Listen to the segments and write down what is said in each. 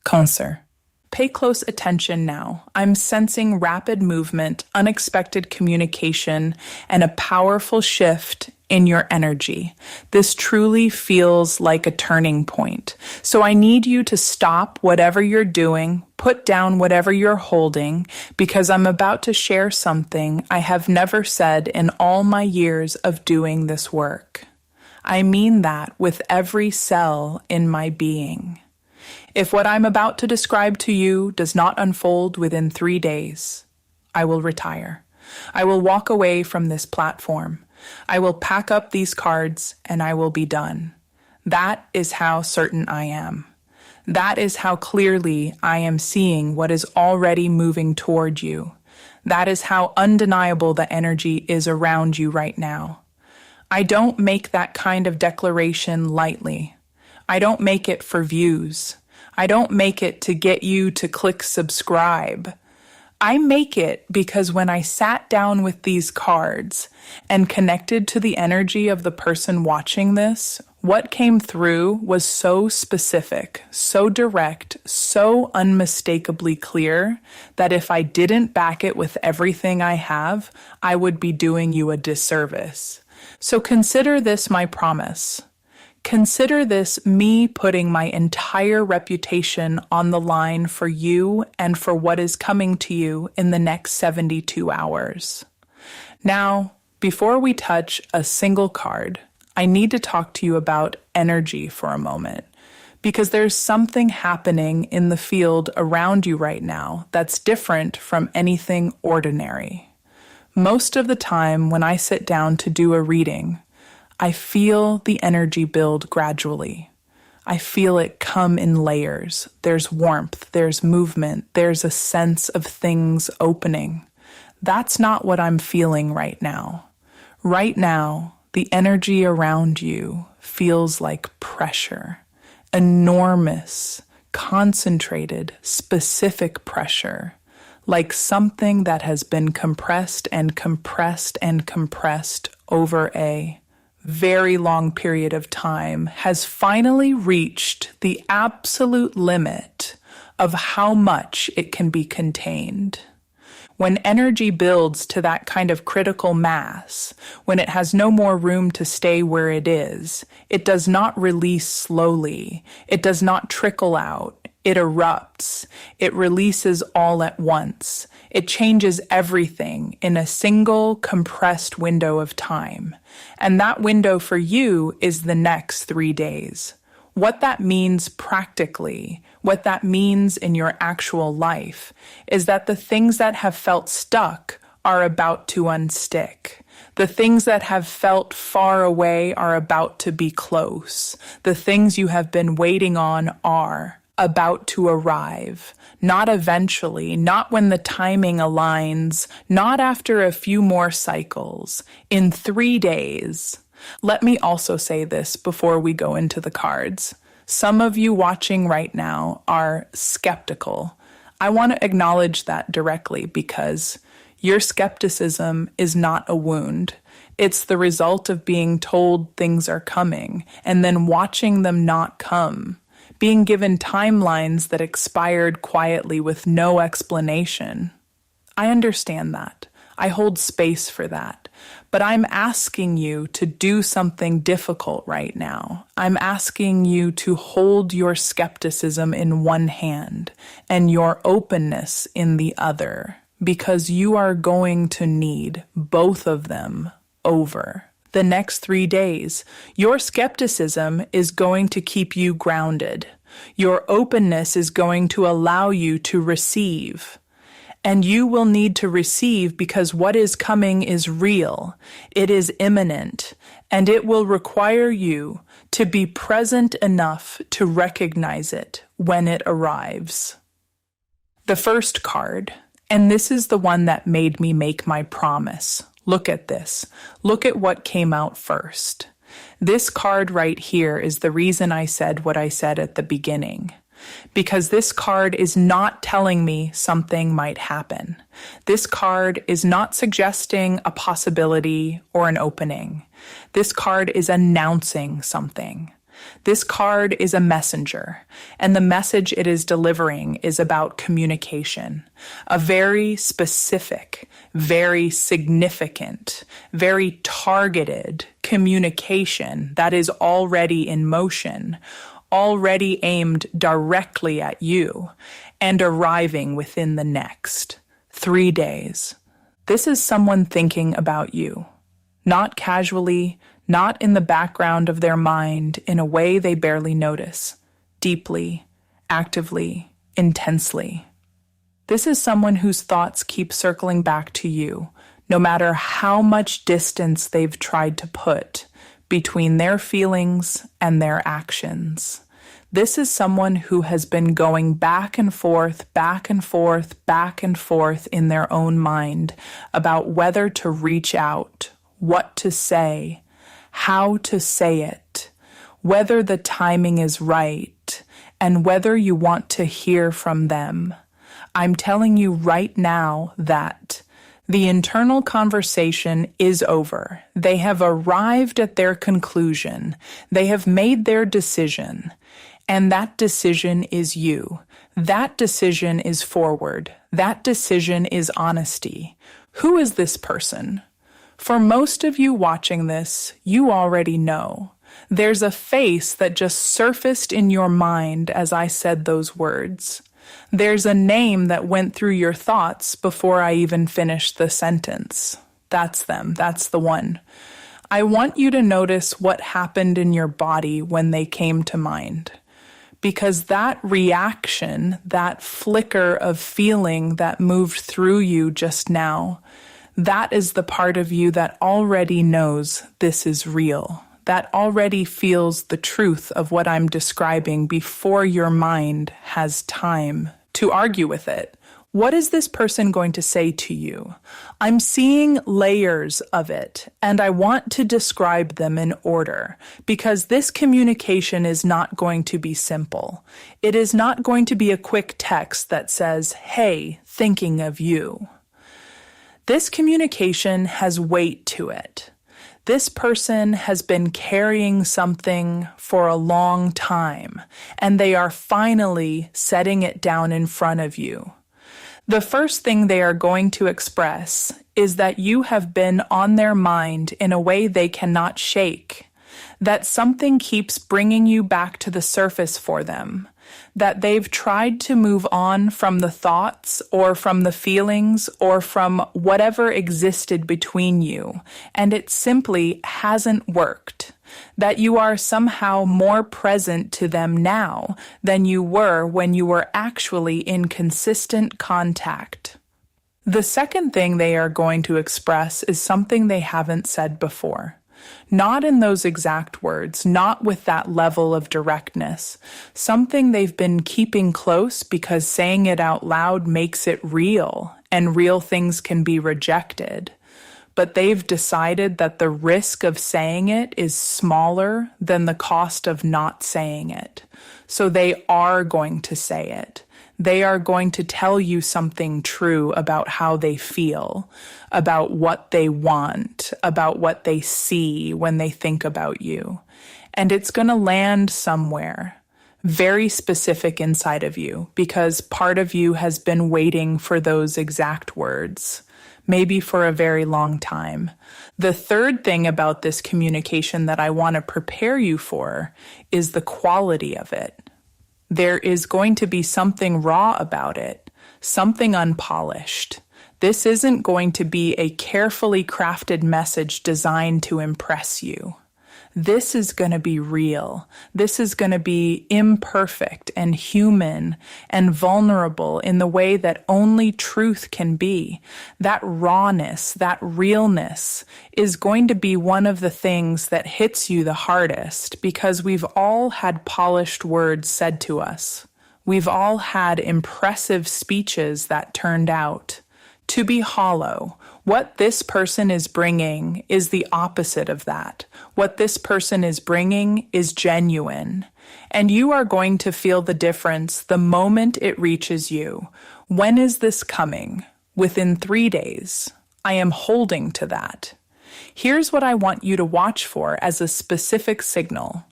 Cancer. Pay close attention now. I'm sensing rapid movement, unexpected communication, and a powerful shift in your energy. This truly feels like a turning point. So I need you to stop whatever you're doing, put down whatever you're holding, because I'm about to share something I have never said in all my years of doing this work. I mean that with every cell in my being. If what I'm about to describe to you does not unfold within 3 days, I will retire. I will walk away from this platform. I will pack up these cards and I will be done. That is how certain I am. That is how clearly I am seeing what is already moving toward you. That is how undeniable the energy is around you right now. I don't make that kind of declaration lightly. I don't make it for views. I don't make it to get you to click subscribe. I make it because when I sat down with these cards and connected to the energy of the person watching this, what came through was so specific, so direct, so unmistakably clear that if I didn't back it with everything I have, I would be doing you a disservice. So consider this my promise. Consider this me putting my entire reputation on the line for you and for what is coming to you in the next 72 hours. Now, before we touch a single card, I need to talk to you about energy for a moment, because there's something happening in the field around you right now that's different from anything ordinary. Most of the time when I sit down to do a reading, I feel the energy build gradually. I feel it come in layers. There's warmth, there's movement, there's a sense of things opening. That's not what I'm feeling right now. Right now, the energy around you feels like pressure. Enormous, concentrated, specific pressure. Like something that has been compressed and compressed and compressed over a very long period of time has finally reached the absolute limit of how much it can be contained. When energy builds to that kind of critical mass, when it has no more room to stay where it is, it does not release slowly. It does not trickle out. It erupts. It releases all at once. It changes everything in a single compressed window of time. And that window for you is the next 3 days. What that means practically, what that means in your actual life, is that the things that have felt stuck are about to unstick. The things that have felt far away are about to be close. The things you have been waiting on are about to arrive. Not eventually, not when the timing aligns, not after a few more cycles, in 3 days. Let me also say this before we go into the cards. Some of you watching right now are skeptical. I want to acknowledge that directly because your skepticism is not a wound. It's the result of being told things are coming and then watching them not come. Being given timelines that expired quietly with no explanation. I understand that. I hold space for that. But I'm asking you to do something difficult right now. I'm asking you to hold your skepticism in one hand and your openness in the other, because you are going to need both of them over the next 3 days. Your skepticism is going to keep you grounded. Your openness is going to allow you to receive. And you will need to receive because what is coming is real. It is imminent. And it will require you to be present enough to recognize it when it arrives. The first card, and this is the one that made me make my promise. Look at this. Look at what came out first. This card right here is the reason I said what I said at the beginning. Because this card is not telling me something might happen. This card is not suggesting a possibility or an opening. This card is announcing something. This card is a messenger, and the message it is delivering is about communication. A very specific, very significant, very targeted communication that is already in motion, already aimed directly at you, and arriving within the next 3 days. This is someone thinking about you, not casually, not in the background of their mind in a way they barely notice, deeply, actively, intensely. This is someone whose thoughts keep circling back to you, no matter how much distance they've tried to put between their feelings and their actions. This is someone who has been going back and forth, back and forth, back and forth in their own mind about whether to reach out, what to say, how to say it, whether the timing is right, and whether you want to hear from them. I'm telling you right now that the internal conversation is over. They have arrived at their conclusion. They have made their decision. And that decision is you. That decision is forward. That decision is honesty. Who is this person? For most of you watching this, you already know. There's a face that just surfaced in your mind as I said those words. There's a name that went through your thoughts before I even finished the sentence. That's them. That's the one. I want you to notice what happened in your body when they came to mind. Because that reaction, that flicker of feeling that moved through you just now, that is the part of you that already knows this is real, that already feels the truth of what I'm describing before your mind has time to argue with it. What is this person going to say to you? I'm seeing layers of it, and I want to describe them in order, because this communication is not going to be simple. It is not going to be a quick text that says, "Hey, thinking of you." This communication has weight to it. This person has been carrying something for a long time, and they are finally setting it down in front of you. The first thing they are going to express is that you have been on their mind in a way they cannot shake, that something keeps bringing you back to the surface for them, that they've tried to move on from the thoughts or from the feelings or from whatever existed between you, and it simply hasn't worked. That you are somehow more present to them now than you were when you were actually in consistent contact. The second thing they are going to express is something they haven't said before. Not in those exact words, not with that level of directness. Something they've been keeping close because saying it out loud makes it real, and real things can be rejected. But they've decided that the risk of saying it is smaller than the cost of not saying it. So they are going to say it. They are going to tell you something true about how they feel, about what they want, about what they see when they think about you. And it's going to land somewhere very specific inside of you, because part of you has been waiting for those exact words, maybe for a very long time. The third thing about this communication that I want to prepare you for is the quality of it. There is going to be something raw about it, something unpolished. This isn't going to be a carefully crafted message designed to impress you. This is going to be real. This is going to be imperfect and human and vulnerable in the way that only truth can be. That rawness, that realness is going to be one of the things that hits you the hardest, because we've all had polished words said to us. We've all had impressive speeches that turned out to be hollow. What this person is bringing is the opposite of that. What this person is bringing is genuine. And you are going to feel the difference the moment it reaches you. When is this coming? Within 3 days. I am holding to that. Here's what I want you to watch for as a specific signal.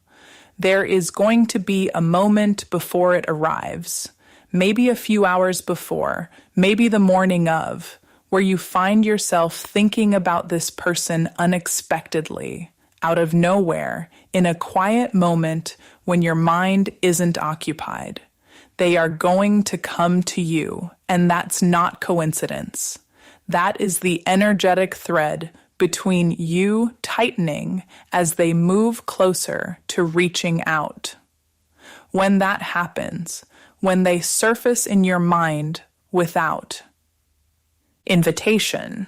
There is going to be a moment before it arrives, maybe a few hours before, maybe the morning of, where you find yourself thinking about this person unexpectedly, out of nowhere, in a quiet moment when your mind isn't occupied. They are going to come to you, and that's not coincidence. That is the energetic thread between you tightening as they move closer to reaching out. When that happens, when they surface in your mind without invitation,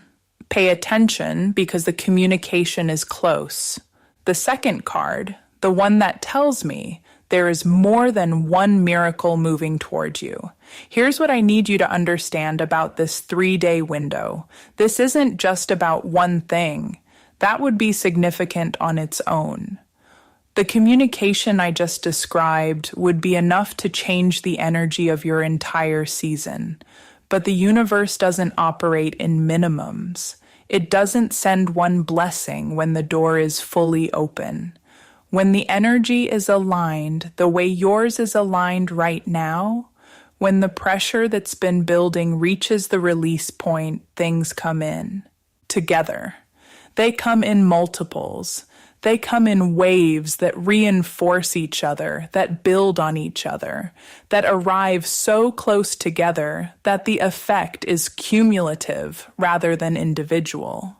pay attention because the communication is close. The second card, the one that tells me there is more than one miracle moving toward you. Here's what I need you to understand about this 3-day window. This isn't just about one thing. That would be significant on its own. The communication I just described would be enough to change the energy of your entire season. But the universe doesn't operate in minimums. It doesn't send one blessing when the door is fully open. When the energy is aligned the way yours is aligned right now, when the pressure that's been building reaches the release point, things come in together. They come in multiples. They come in waves that reinforce each other, that build on each other, that arrive so close together that the effect is cumulative rather than individual.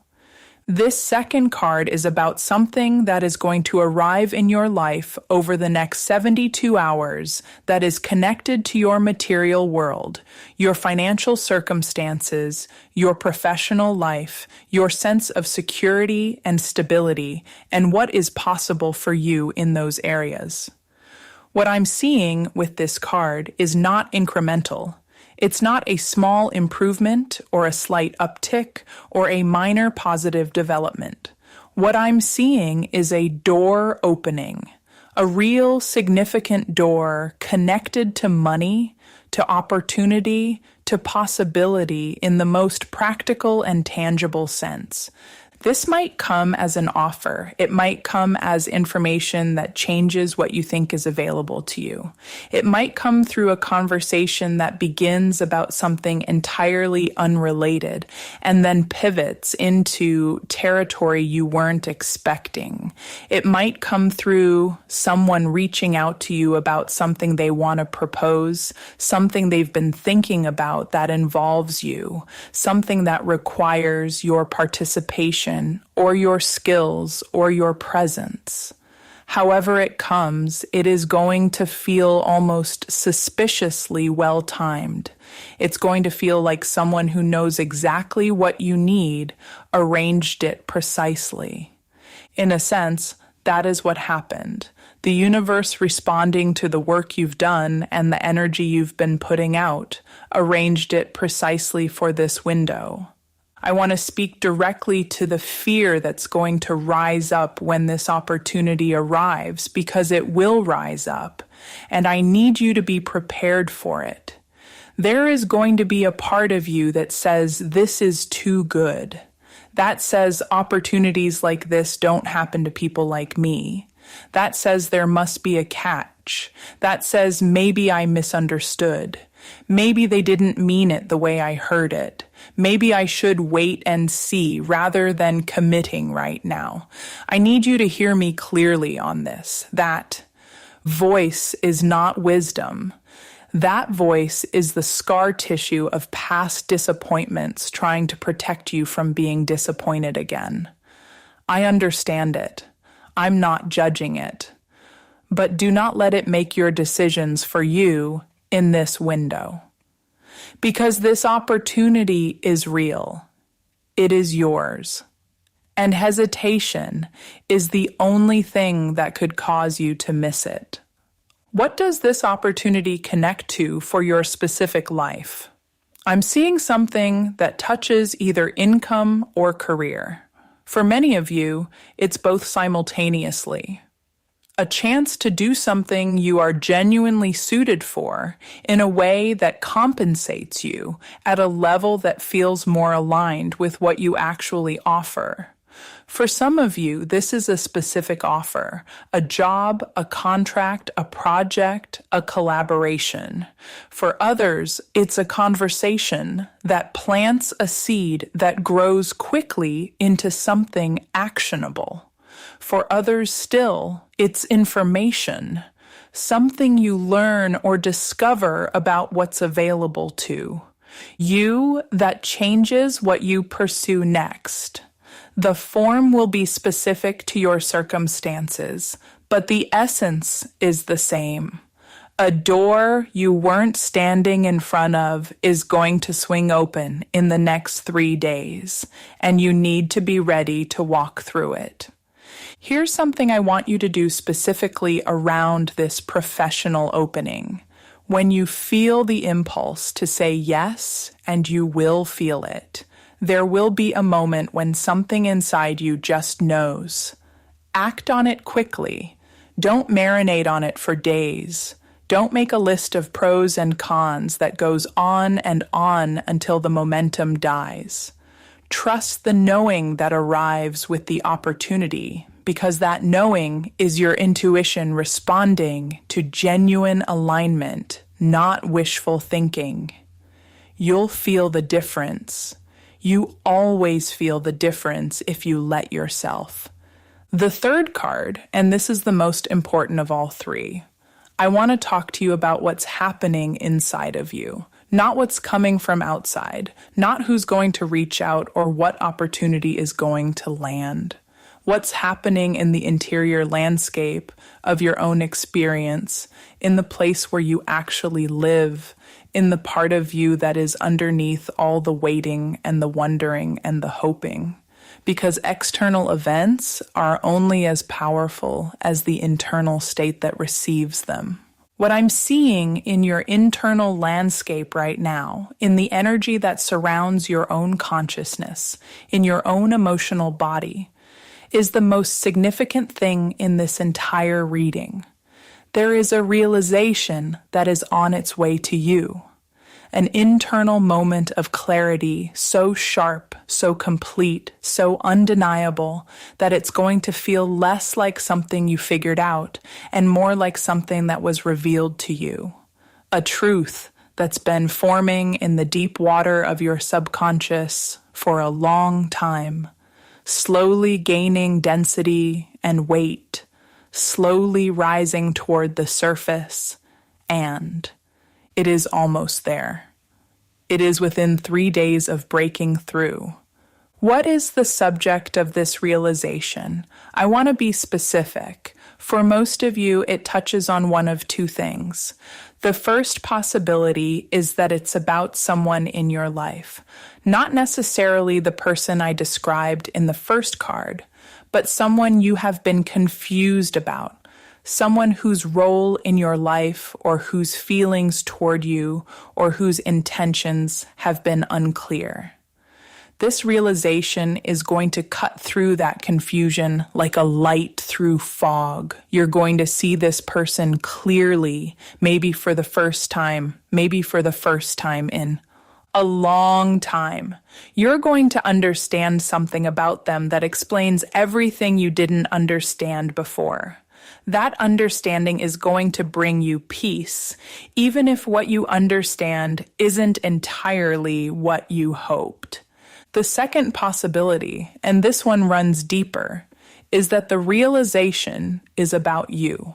This second card is about something that is going to arrive in your life over the next 72 hours that is connected to your material world, your financial circumstances, your professional life, your sense of security and stability, and what is possible for you in those areas. What I'm seeing with this card is not incremental. It's not a small improvement or a slight uptick or a minor positive development. What I'm seeing is a door opening, a real significant door connected to money, to opportunity, to possibility in the most practical and tangible sense. This might come as an offer. It might come as information that changes what you think is available to you. It might come through a conversation that begins about something entirely unrelated and then pivots into territory you weren't expecting. It might come through someone reaching out to you about something they want to propose, something they've been thinking about that involves you, something that requires your participation or your skills or your presence. However it comes, it is going to feel almost suspiciously well-timed. It's going to feel like someone who knows exactly what you need arranged it precisely. In a sense, that is what happened. The universe responding to the work you've done and the energy you've been putting out arranged it precisely for this window. I want to speak directly to the fear that's going to rise up when this opportunity arrives, because it will rise up, and I need you to be prepared for it. There is going to be a part of you that says, this is too good. That says opportunities like this don't happen to people like me. That says there must be a catch. That says maybe I misunderstood. Maybe they didn't mean it the way I heard it. Maybe I should wait and see rather than committing right now. I need you to hear me clearly on this. That voice is not wisdom. That voice is the scar tissue of past disappointments trying to protect you from being disappointed again. I understand it. I'm not judging it. But do not let it make your decisions for you in this window. Because this opportunity is real. It is yours. And hesitation is the only thing that could cause you to miss it. What does this opportunity connect to for your specific life? I'm seeing something that touches either income or career. For many of you, it's both simultaneously. A chance to do something you are genuinely suited for in a way that compensates you at a level that feels more aligned with what you actually offer. For some of you, this is a specific offer, a job, a contract, a project, a collaboration. For others, it's a conversation that plants a seed that grows quickly into something actionable. For others still, it's information, something you learn or discover about what's available to you that changes what you pursue next. The form will be specific to your circumstances, but the essence is the same. A door you weren't standing in front of is going to swing open in the next 3 days, and you need to be ready to walk through it. Here's something I want you to do specifically around this professional opening. When you feel the impulse to say yes, and you will feel it, there will be a moment when something inside you just knows. Act on it quickly. Don't marinate on it for days. Don't make a list of pros and cons that goes on and on until the momentum dies. Trust the knowing that arrives with the opportunity, because that knowing is your intuition responding to genuine alignment, not wishful thinking. You'll feel the difference. You always feel the difference if you let yourself. The third card, and this is the most important of all three, I want to talk to you about what's happening inside of you, not what's coming from outside, not who's going to reach out or what opportunity is going to land. What's happening in the interior landscape of your own experience, in the place where you actually live, in the part of you that is underneath all the waiting and the wondering and the hoping. Because external events are only as powerful as the internal state that receives them. What I'm seeing in your internal landscape right now, in the energy that surrounds your own consciousness, in your own emotional body, is the most significant thing in this entire reading. There is a realization that is on its way to you. An internal moment of clarity so sharp, so complete, so undeniable that it's going to feel less like something you figured out and more like something that was revealed to you. A truth that's been forming in the deep water of your subconscious for a long time, slowly gaining density and weight, slowly rising toward the surface, and it is almost there. It is within 3 days of breaking through. What is the subject of this realization? I want to be specific. For most of you, it touches on one of two things. The first possibility is that it's about someone in your life. Not necessarily the person I described in the first card, but someone you have been confused about. Someone whose role in your life or whose feelings toward you or whose intentions have been unclear. This realization is going to cut through that confusion like a light through fog. You're going to see this person clearly, maybe for the first time in a long time. You're going to understand something about them that explains everything you didn't understand before. That understanding is going to bring you peace, even if what you understand isn't entirely what you hoped. The second possibility, and this one runs deeper, is that the realization is about you,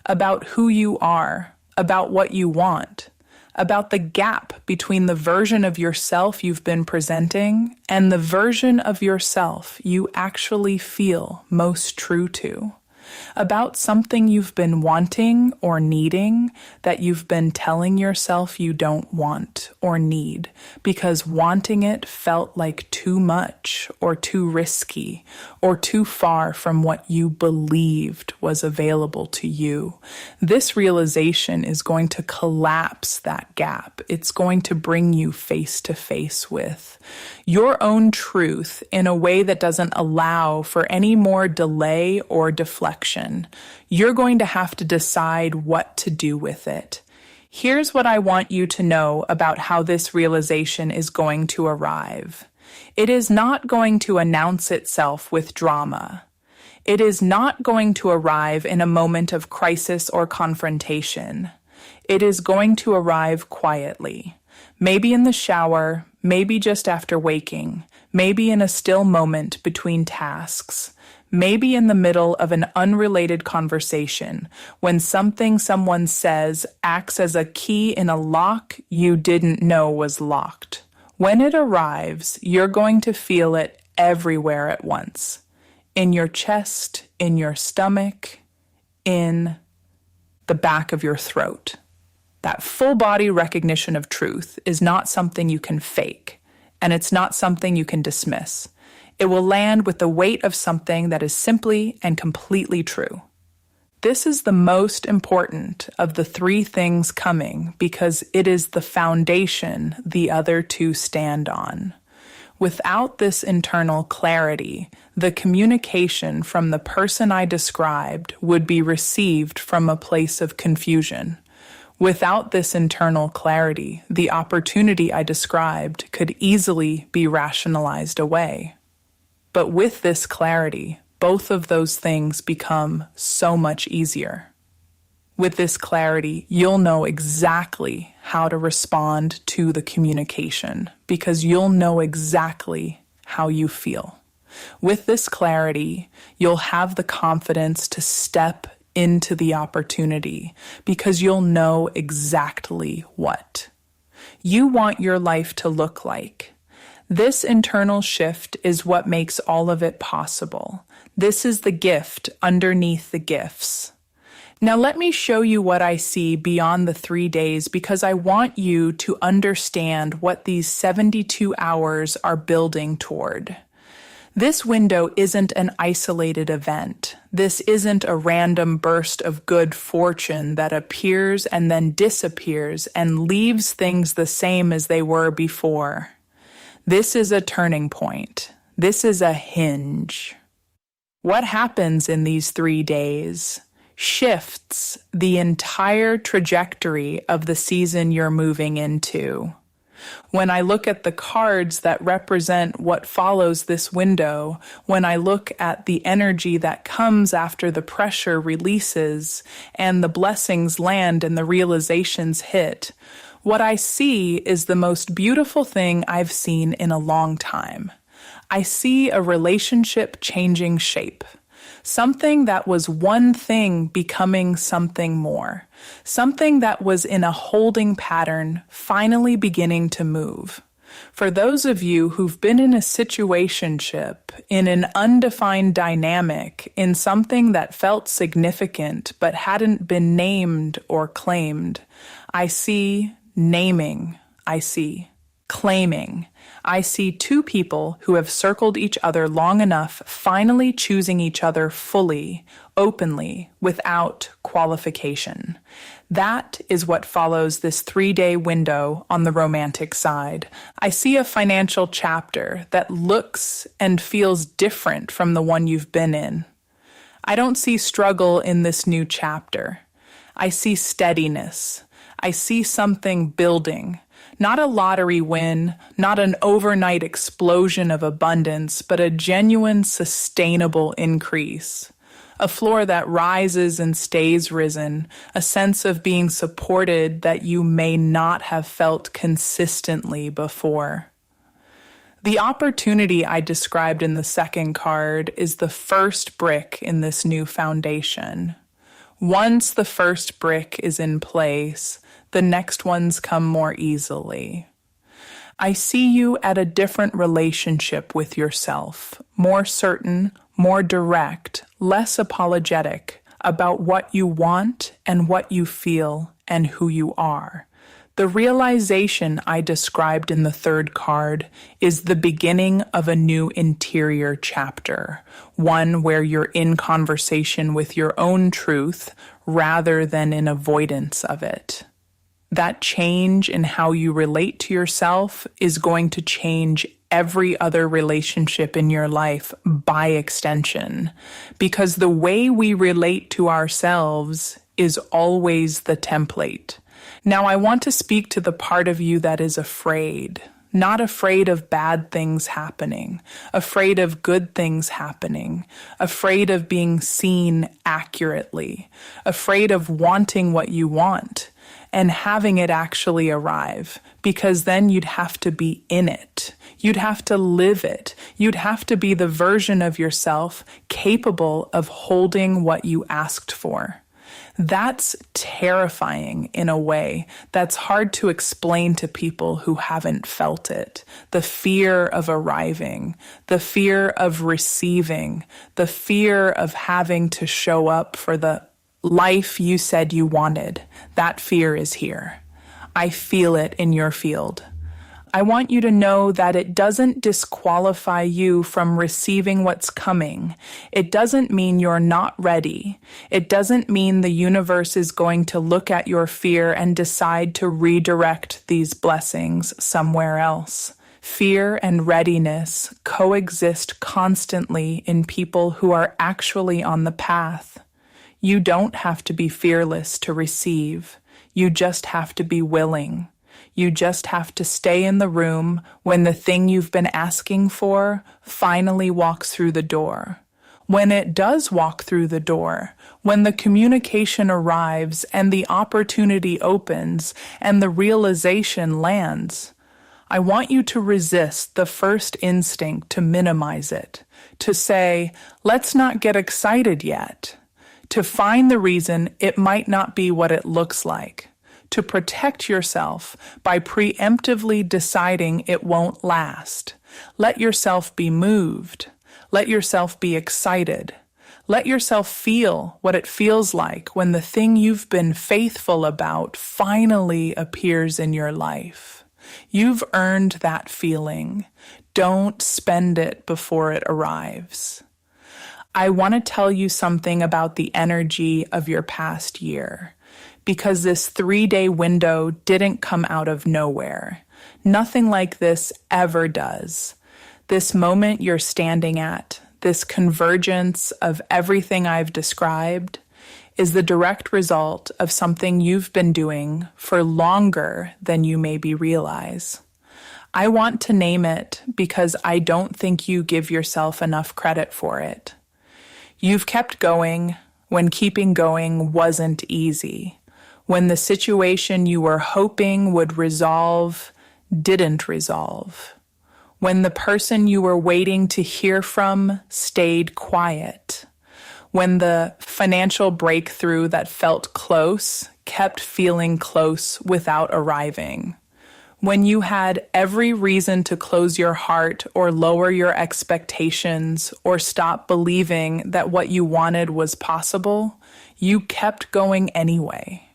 about who you are, about what you want, about the gap between the version of yourself you've been presenting and the version of yourself you actually feel most true to. About something you've been wanting or needing that you've been telling yourself you don't want or need because wanting it felt like too much or too risky or too far from what you believed was available to you. This realization is going to collapse that gap. It's going to bring you face to face with your own truth in a way that doesn't allow for any more delay or deflection. You're going to have to decide what to do with it. Here's what I want you to know about how this realization is going to arrive. It is not going to announce itself with drama. It is not going to arrive in a moment of crisis or confrontation. It is going to arrive quietly, maybe in the shower, maybe just after waking, maybe in a still moment between tasks, maybe in the middle of an unrelated conversation when something someone says acts as a key in a lock you didn't know was locked. When it arrives, you're going to feel it everywhere at once. In your chest, in your stomach, in the back of your throat. That full body recognition of truth is not something you can fake, and it's not something you can dismiss. It will land with the weight of something that is simply and completely true. This is the most important of the three things coming because it is the foundation the other two stand on. Without this internal clarity, the communication from the person I described would be received from a place of confusion. Without this internal clarity, the opportunity I described could easily be rationalized away. But with this clarity, both of those things become so much easier. With this clarity, you'll know exactly how to respond to the communication because you'll know exactly how you feel. With this clarity, you'll have the confidence to step into the opportunity because you'll know exactly what you want your life to look like. This internal shift is what makes all of it possible. This is the gift underneath the gifts. Now let me show you what I see beyond the 3 days because I want you to understand what these 72 hours are building toward. This window isn't an isolated event. This isn't a random burst of good fortune that appears and then disappears and leaves things the same as they were before. This is a turning point. This is a hinge. What happens in these 3 days shifts the entire trajectory of the season you're moving into. When I look at the cards that represent what follows this window, when I look at the energy that comes after the pressure releases and the blessings land and the realizations hit, what I see is the most beautiful thing I've seen in a long time. I see a relationship changing shape. Something that was one thing becoming something more. Something that was in a holding pattern finally beginning to move. For those of you who've been in a situationship, in an undefined dynamic, in something that felt significant but hadn't been named or claimed, I see naming. I see claiming. I see two people who have circled each other long enough, finally choosing each other fully, openly, without qualification. That is what follows this 3-day window on the romantic side. I see a financial chapter that looks and feels different from the one you've been in. I don't see struggle in this new chapter. I see steadiness. I see something building. Not a lottery win, not an overnight explosion of abundance, but a genuine, sustainable increase. A floor that rises and stays risen, a sense of being supported that you may not have felt consistently before. The opportunity I described in the second card is the first brick in this new foundation. Once the first brick is in place, the next ones come more easily. I see you at a different relationship with yourself, more certain, more direct, less apologetic about what you want and what you feel and who you are. The realization I described in the third card is the beginning of a new interior chapter, one where you're in conversation with your own truth rather than in avoidance of it. That change in how you relate to yourself is going to change every other relationship in your life by extension, because the way we relate to ourselves is always the template. Now, I want to speak to the part of you that is afraid. not afraid of bad things happening, afraid of good things happening, afraid of being seen accurately, afraid of wanting what you want and having it actually arrive, because then you'd have to be in it. You'd have to live it. You'd have to be the version of yourself capable of holding what you asked for. That's terrifying in a way that's hard to explain to people who haven't felt it. The fear of arriving, the fear of receiving, the fear of having to show up for the life you said you wanted. That fear is here. I feel it in your field. I want you to know that it doesn't disqualify you from receiving what's coming. It doesn't mean you're not ready. It doesn't mean the universe is going to look at your fear and decide to redirect these blessings somewhere else. Fear and readiness coexist constantly in people who are actually on the path. You don't have to be fearless to receive. You just have to be willing. You just have to stay in the room when the thing you've been asking for finally walks through the door. When it does walk through the door, when the communication arrives and the opportunity opens and the realization lands, I want you to resist the first instinct to minimize it, to say, let's not get excited yet, to find the reason it might not be what it looks like, to protect yourself by preemptively deciding it won't last. Let yourself be moved. Let yourself be excited. Let yourself feel what it feels like when the thing you've been faithful about finally appears in your life. You've earned that feeling. Don't spend it before it arrives. I want to tell you something about the energy of your past year, because this 3-day window didn't come out of nowhere. Nothing like this ever does. This moment you're standing at, this convergence of everything I've described, is the direct result of something you've been doing for longer than you maybe realize. I want to name it because I don't think you give yourself enough credit for it. You've kept going when keeping going wasn't easy. When the situation you were hoping would resolve didn't resolve. When the person you were waiting to hear from stayed quiet. When the financial breakthrough that felt close kept feeling close without arriving. When you had every reason to close your heart or lower your expectations or stop believing that what you wanted was possible, you kept going anyway.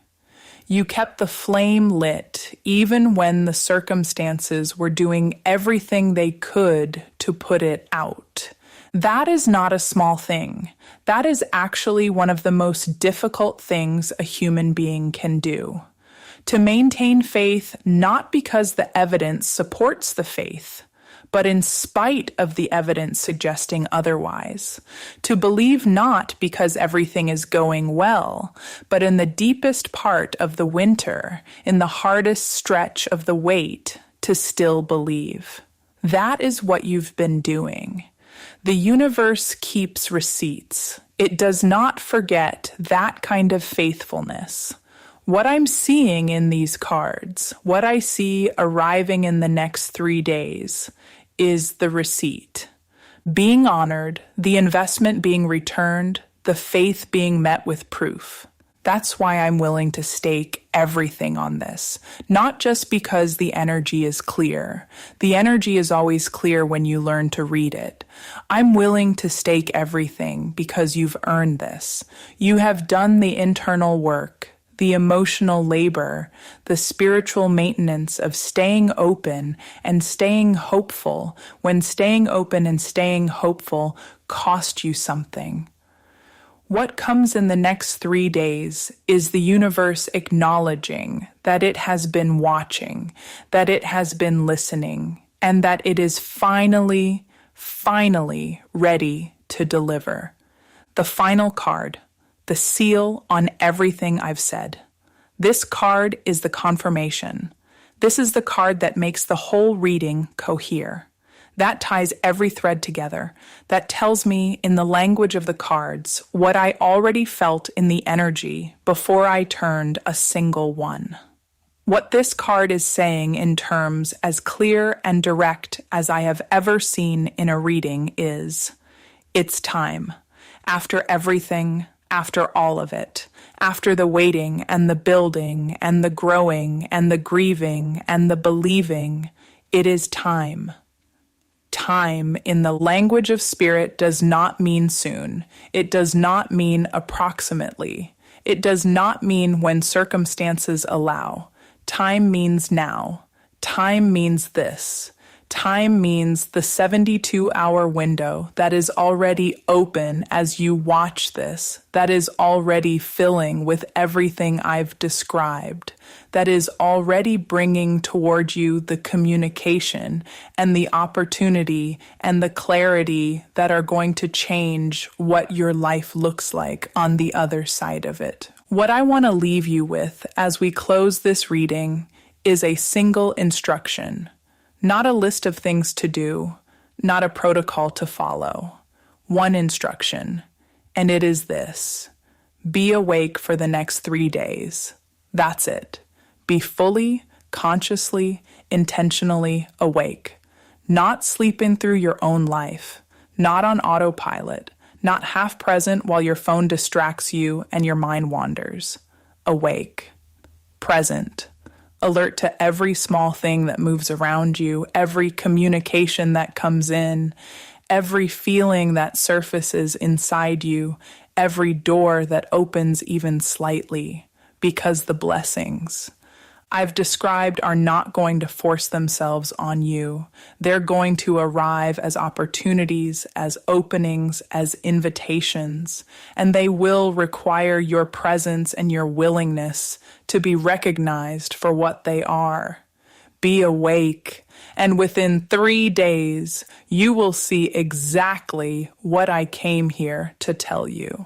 You kept the flame lit even when the circumstances were doing everything they could to put it out. That is not a small thing. That is actually one of the most difficult things a human being can do. To maintain faith not because the evidence supports the faith, but in spite of the evidence suggesting otherwise. To believe not because everything is going well, but in the deepest part of the winter, in the hardest stretch of the wait, to still believe. That is what you've been doing. The universe keeps receipts. It does not forget that kind of faithfulness. What I'm seeing in these cards, what I see arriving in the next 3 days, is the receipt. Being honored, the investment being returned, the faith being met with proof. That's why I'm willing to stake everything on this. Not just because the energy is clear. The energy is always clear when you learn to read it. I'm willing to stake everything because you've earned this. You have done the internal work, the emotional labor, the spiritual maintenance of staying open and staying hopeful when staying open and staying hopeful cost you something. What comes in the next 3 days is the universe acknowledging that it has been watching, that it has been listening, and that it is finally ready to deliver. The final card, the seal on everything I've said. This card is the confirmation. This is the card that makes the whole reading cohere. That ties every thread together. That tells me in the language of the cards what I already felt in the energy before I turned a single one. What this card is saying in terms as clear and direct as I have ever seen in a reading is, it's time. After everything, after all of it, after the waiting and the building and the growing and the grieving and the believing, it is time. Time in the language of spirit does not mean soon. It does not mean approximately. It does not mean when circumstances allow. Time means now. Time means this. Time means the 72-hour window that is already open as you watch this, that is already filling with everything I've described, that is already bringing toward you the communication and the opportunity and the clarity that are going to change what your life looks like on the other side of it. What I want to leave you with as we close this reading is a single instruction. Not a list of things to do, not a protocol to follow. One instruction, and it is this. Be awake for the next 3 days. That's it. Be fully, consciously, intentionally awake. Not sleeping through your own life. Not on autopilot. Not half present while your phone distracts you and your mind wanders. Awake. Present. Alert to every small thing that moves around you, every communication that comes in, every feeling that surfaces inside you, every door that opens even slightly, because the blessings I've described are not going to force themselves on you. They're going to arrive as opportunities, as openings, as invitations, and they will require your presence and your willingness to be recognized for what they are. Be awake, and within 3 days, you will see exactly what I came here to tell you.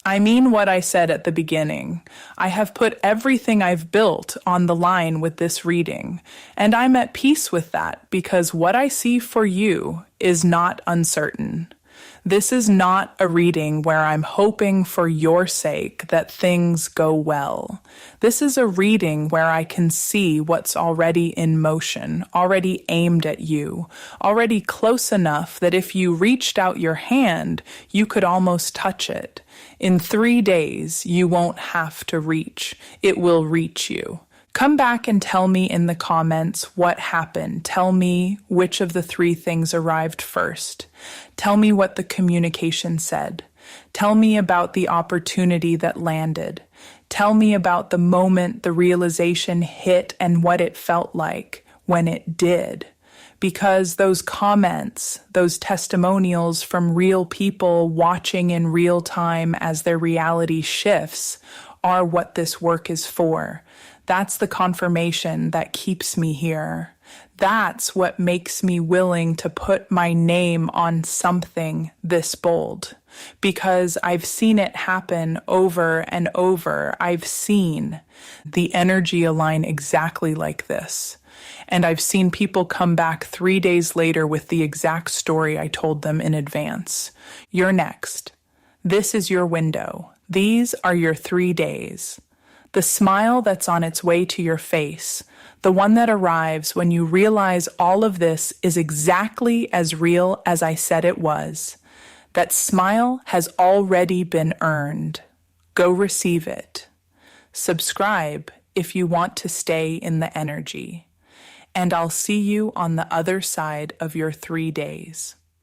I mean what I said at the beginning. I have put everything I've built on the line with this reading, and I'm at peace with that because what I see for you is not uncertain. This is not a reading where I'm hoping for your sake that things go well. This is a reading where I can see what's already in motion, already aimed at you, already close enough that if you reached out your hand, you could almost touch it. In 3 days, you won't have to reach. It will reach you. Come back and tell me in the comments what happened. Tell me which of the 3 things arrived first. Tell me what the communication said. Tell me about the opportunity that landed. Tell me about the moment the realization hit and what it felt like when it did. Because those comments, those testimonials from real people watching in real time as their reality shifts are what this work is for. That's the confirmation that keeps me here. That's what makes me willing to put my name on something this bold. Because I've seen it happen over and over. I've seen the energy align exactly like this. And I've seen people come back 3 days later with the exact story I told them in advance. You're next. This is your window. These are your 3 days. The smile that's on its way to your face, the one that arrives when you realize all of this is exactly as real as I said it was. That smile has already been earned. Go receive it. Subscribe if you want to stay in the energy. And I'll see you on the other side of your 3 days.